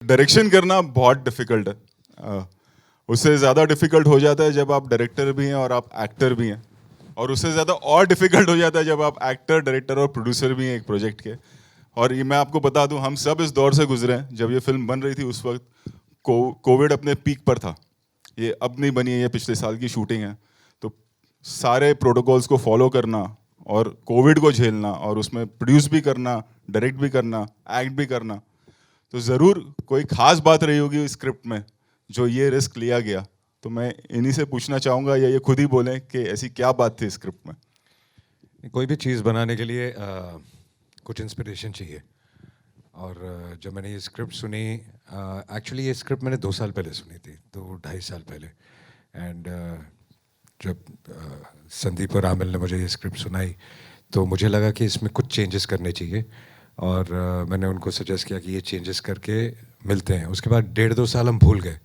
Direction करना बहुत difficult है। उससे ज़्यादा डिफिकल्ट हो जाता है जब आप डायरेक्टर भी हैं और आप एक्टर भी हैं, और उससे ज़्यादा और डिफिकल्ट हो जाता है जब आप एक्टर, डायरेक्टर और प्रोड्यूसर भी हैं एक प्रोजेक्ट के। और ये मैं आपको बता दूं, हम सब इस दौर से गुजरे हैं। जब ये फिल्म बन रही थी उस वक्त कोविड अपने पीक पर था। ये अब नहीं बनी है, ये पिछले साल की शूटिंग है। तो सारे प्रोटोकॉल्स को फॉलो करना और कोविड को झेलना और उसमें प्रोड्यूस भी करना, डायरेक्ट भी करना, एक्ट भी करना, तो ज़रूर कोई खास बात रही होगी स्क्रिप्ट में जो ये रिस्क लिया गया। तो मैं इन्हीं से पूछना चाहूँगा या ये खुद ही बोलें कि ऐसी क्या बात थी स्क्रिप्ट में। कोई भी चीज़ बनाने के लिए कुछ इंस्पिरेशन चाहिए। और जब मैंने ये स्क्रिप्ट सुनी, एक्चुअली ये स्क्रिप्ट मैंने 2 साल पहले सुनी थी, 2-2.5 साल पहले। एंड जब संदीप और आमिल ने मुझे ये स्क्रिप्ट सुनाई तो मुझे लगा कि इसमें कुछ चेंजेस करने चाहिए। और मैंने उनको सजेस्ट किया कि ये चेंजेस करके मिलते हैं। उसके बाद 1.5-2 साल हम भूल गए,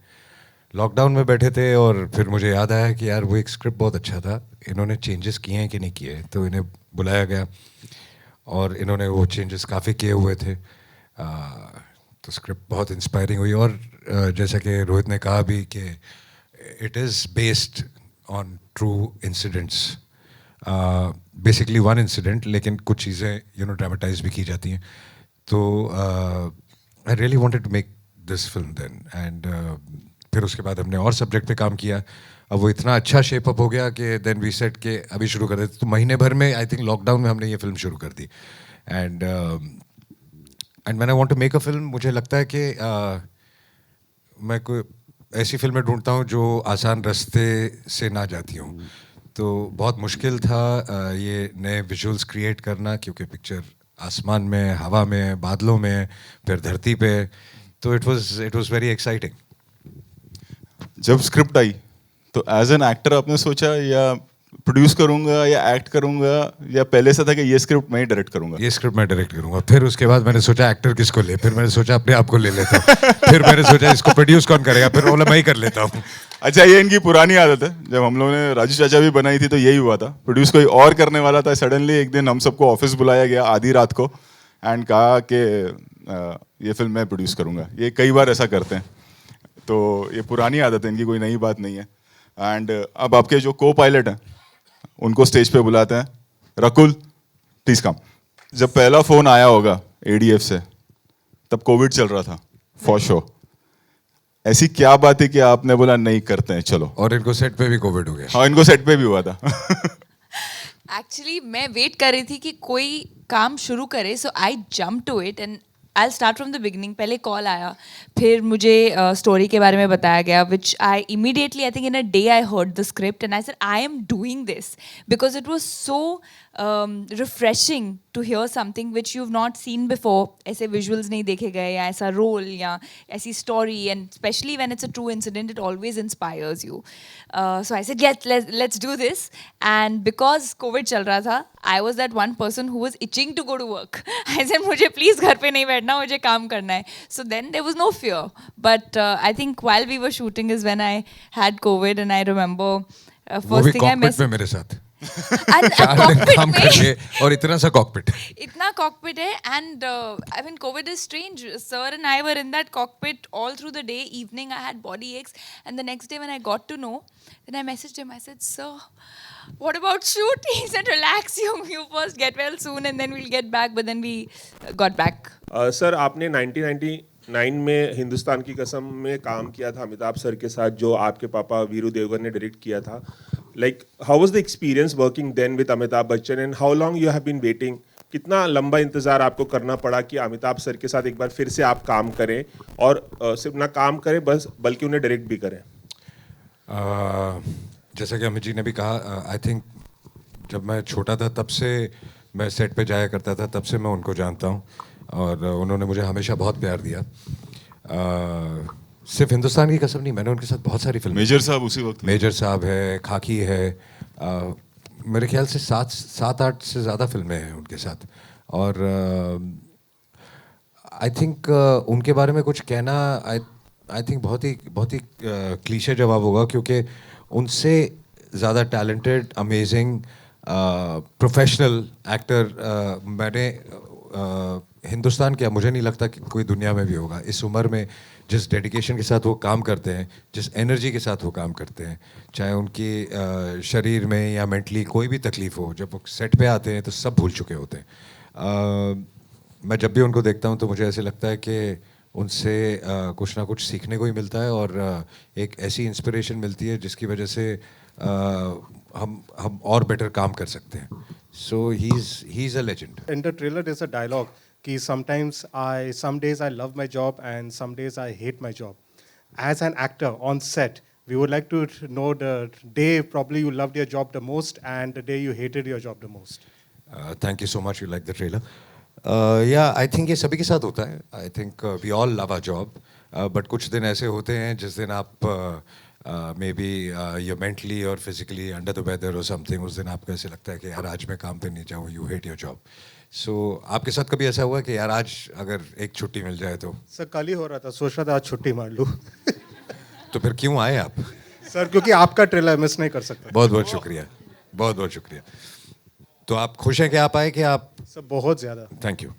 लॉकडाउन में बैठे थे। और फिर मुझे याद आया कि यार वो एक स्क्रिप्ट बहुत अच्छा था, इन्होंने चेंजेस किए हैं कि नहीं किए। तो इन्हें बुलाया गया और इन्होंने वो चेंजेस काफ़ी किए हुए थे। तो स्क्रिप्ट बहुत इंस्पायरिंग हुई। और जैसा कि रोहित ने कहा भी कि it is based on true incidents, basically one incident, लेकिन कुछ चीज़ें ड्रामेटाइज भी की जाती हैं। तो I really wanted to make this film then. And फिर उसके बाद हमने और सब्जेक्ट पे काम किया। अब वो इतना अच्छा शेप अप हो गया कि देन वी सेट के अभी शुरू कर देते। तो महीने भर में, आई थिंक लॉकडाउन में, हमने ये फिल्म शुरू कर दी। And when I want to make a film, मुझे लगता है कि मैं कोई ऐसी फिल्में ढूंढता हूँ जो आसान रास्ते से ना जाती हूँ। तो बहुत मुश्किल था ये नए विजुअल्स क्रिएट करना, क्योंकि पिक्चर आसमान में, हवा में, बादलों में, फिर धरती पे। तो इट वाज वेरी एक्साइटिंग। जब स्क्रिप्ट आई तो एज एन एक्टर आपने सोचा या प्रोड्यूस करूंगा या एक्ट करूंगा, या पहले से था कि ये स्क्रिप्ट मैं ही डायरेक्ट करूंगा? ये स्क्रिप्ट मैं डायरेक्ट करूंगा। फिर उसके बाद मैंने सोचा एक्टर किसको ले, फिर मैंने सोचा अपने आप को ले लेता हूँ। फिर मैंने सोचा इसको प्रोड्यूस कौन करेगा, फिर बोला मैं ही कर लेता हूँ। अच्छा, ये इनकी पुरानी आदत है। जब हम लोगों ने राजू चाचा भी बनाई थी तो यही हुआ था, प्रोड्यूस कोई और करने वाला था। सडनली एक दिन हम सबको ऑफिस बुलाया गया आधी रात को एंड कहा कि ये फिल्म मैं प्रोड्यूस करूंगा। ये कई बार ऐसा करते हैं। तो ये पुरानी आदत है इनकी, कोई नई बात नहीं है। एंड अब आपके जो को पायलट हैं उनको स्टेज पे बुलाते हैं। Rakul, please come. जब पहला फोन आया होगा एडीएफ से, तब कोविड चल रहा था फॉर श्योर। ऐसी क्या बात है कि आपने बोला नहीं करते हैं चलो? और इनको सेट पे भी कोविड हो गया। हाँ, इनको सेट पे भी हुआ था। एक्चुअली मैं वेट कर रही थी कि कोई काम शुरू करे, so I jump to it and I start from the beginning. पहले कॉल आया, फिर मुझे स्टोरी के बारे में बताया गया, which I immediately, I think in a day I heard the script and I said I am doing this because it was so refreshing to hear something which you have not seen before. ऐसे visuals नहीं देखे गए, या ऐसा role, या ऐसी story, and specially when it's a true incident it always inspires you. So I said let's do this. And because covid चल रहा था, I was that one person who was itching to go to work. I said मुझे please घर पे नहीं बैठना, मुझे काम करना है। So then there was no fear, but I think while we were shooting is when I had covid and I remember वो भी फर्स्ट थिंग आई कॉकपिट में मेरे साथ and 4 दिन cockpit काम में करके, और इतना सा कॉकपिट। इतना cockpit है, and I mean COVID is strange. Sir and I were in that cockpit all through the day. Evening I had body aches, and the next day when I got to know, then I messaged him. I said, "Sir, what about shoot?" He said, "Relax, you first get well soon, and then we'll get back." But then we got back. Sir, आपने 1999 में हिंदुस्तान की कसम में काम किया था Amitabh sir के साथ, जो आपके पापा वीरू देवगन ने डायरेक्ट किया था। Like how was the experience working then with Amitabh Bachchan, and how long you have been waiting? कितना लंबा इंतजार आपको करना पड़ा कि अमिताभ सर के साथ एक बार फिर से आप काम करें, और सिर्फ ना काम करें बस, बल्कि उन्हें डायरेक्ट भी करें? जैसा कि अमित जी ने भी कहा, आई थिंक जब मैं छोटा था तब से मैं सेट पे जाया करता था, तब से मैं उनको जानता हूँ। और उन्होंने मुझे हमेशा बहुत प्यार दिया। सिर्फ हिंदुस्तान की कसम नहीं, मैंने उनके साथ बहुत सारी फिल्में। मेजर साहब उसी वक्त। मेजर साहब है, खाकी है, मेरे ख्याल से 7-8 से ज़्यादा फिल्में हैं उनके साथ। और आई थिंक उनके बारे में कुछ कहना, आई थिंक बहुत ही क्लीशे जवाब होगा, क्योंकि उनसे ज़्यादा टैलेंटेड, अमेजिंग, प्रोफेशनल एक्टर मैंने हिंदुस्तान क्या, मुझे नहीं लगता कि कोई दुनिया में भी होगा इस उम्र में जिस डेडिकेशन के साथ वो काम करते हैं, जिस एनर्जी के साथ वो काम करते हैं, चाहे उनकी शरीर में या मेंटली कोई भी तकलीफ हो, जब वो सेट पे आते हैं तो सब भूल चुके होते हैं। मैं जब भी उनको देखता हूँ तो मुझे ऐसे लगता है कि उनसे कुछ ना कुछ सीखने को ही मिलता है और एक ऐसी इंस्पिरेशन मिलती है जिसकी वजह से हम और बेटर काम कर सकते हैं। So he is a legend. In the trailer, there's a dialogue कि some days I love my job and some days I hate my job. As an actor on set, we would like to know the day probably you loved your job the most and the day you hated your job the most. Thank you so much. You like the trailer? Yeah, I think ये सभी के साथ होता है. I think we all love our job, but कुछ दिन ऐसे होते हैं जिस दिन आप maybe you're mentally or physically under the weather or something. उस दिन आपको ऐसे लगता है कि यार आज मैं काम पे नहीं जाऊँ. You hate your job. So आपके साथ कभी ऐसा हुआ कि यार आज अगर एक छुट्टी मिल जाए तो? सर कल ही हो रहा था, सोच रहा था आज छुट्टी मार लूँ। तो फिर क्यों आए आप? सर क्योंकि आपका ट्रेलर मिस नहीं कर सकता। बहुत बहुत शुक्रिया, बहुत बहुत शुक्रिया। तो आप खुश हैं कि आप आए कि आप? सर बहुत ज़्यादा। Thank you.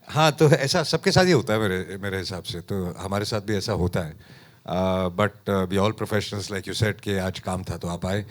हाँ, तो ऐसा सबके साथ ही होता है मेरे हिसाब से, तो हमारे साथ भी ऐसा होता है। But we all professionals like you said कि आज काम था तो आप आए।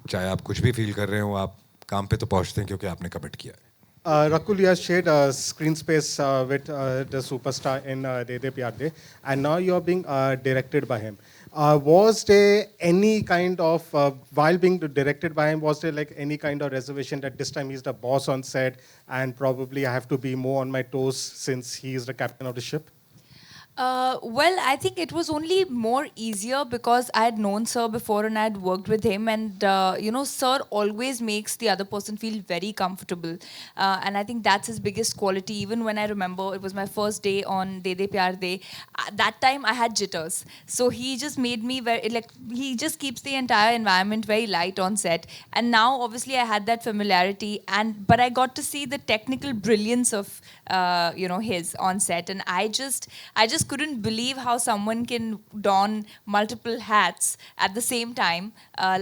चाहे आप कुछ भी फील कर रहे हो, आप काम पे तो पहुंचते हैं क्योंकि आपने कमिट किया है। Rakul, you have shared screen space with the superstar in De De Pyar De, and now you are being directed by him. Was there any kind of, while being directed by him, was there like any kind of reservation that this time he's the boss on set and probably I have to be more on my toes since he is the captain of the ship? Well, I think it was only more easier because I had known Sir before and I had worked with him, and Sir always makes the other person feel very comfortable, and I think that's his biggest quality. Even when I remember it was my first day on De De Pyar De, that time I had jitters, so he just made me he just keeps the entire environment very light on set. And now obviously I had that familiarity, but I got to see the technical brilliance of his on set, and I just couldn't believe how someone can don multiple hats at the same time,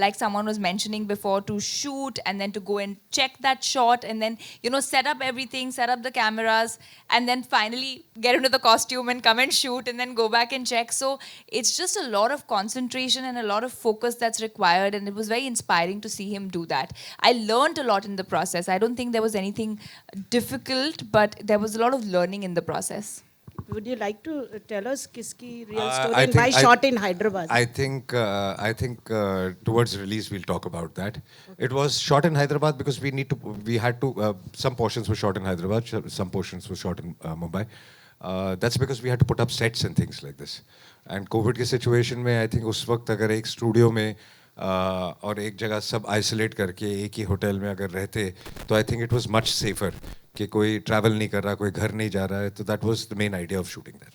like someone was mentioning before, to shoot and then to go and check that shot and then set up everything, set up the cameras, and then finally get into the costume and come and shoot and then go back and check. So it's just a lot of concentration and a lot of focus that's required, and it was very inspiring to see him do that. I learned a lot in the process. I don't think there was anything difficult, but there was a lot of learning in the process. Would you like to tell us kiski real I story and think why shot in Hyderabad? I think towards release we'll talk about that. Okay. It was shot in Hyderabad because we had to some portions were shot in Hyderabad, some portions were shot in Mumbai. That's because we had to put up sets and things like this. And COVID के situation में I think उस वक्त अगर एक studio में और एक जगह सब isolate करके एक ही होटल में अगर रहते तो I think it was much safer कि कोई travel नहीं कर रहा, कोई घर नहीं जा रहा है, तो that was the main idea of shooting that.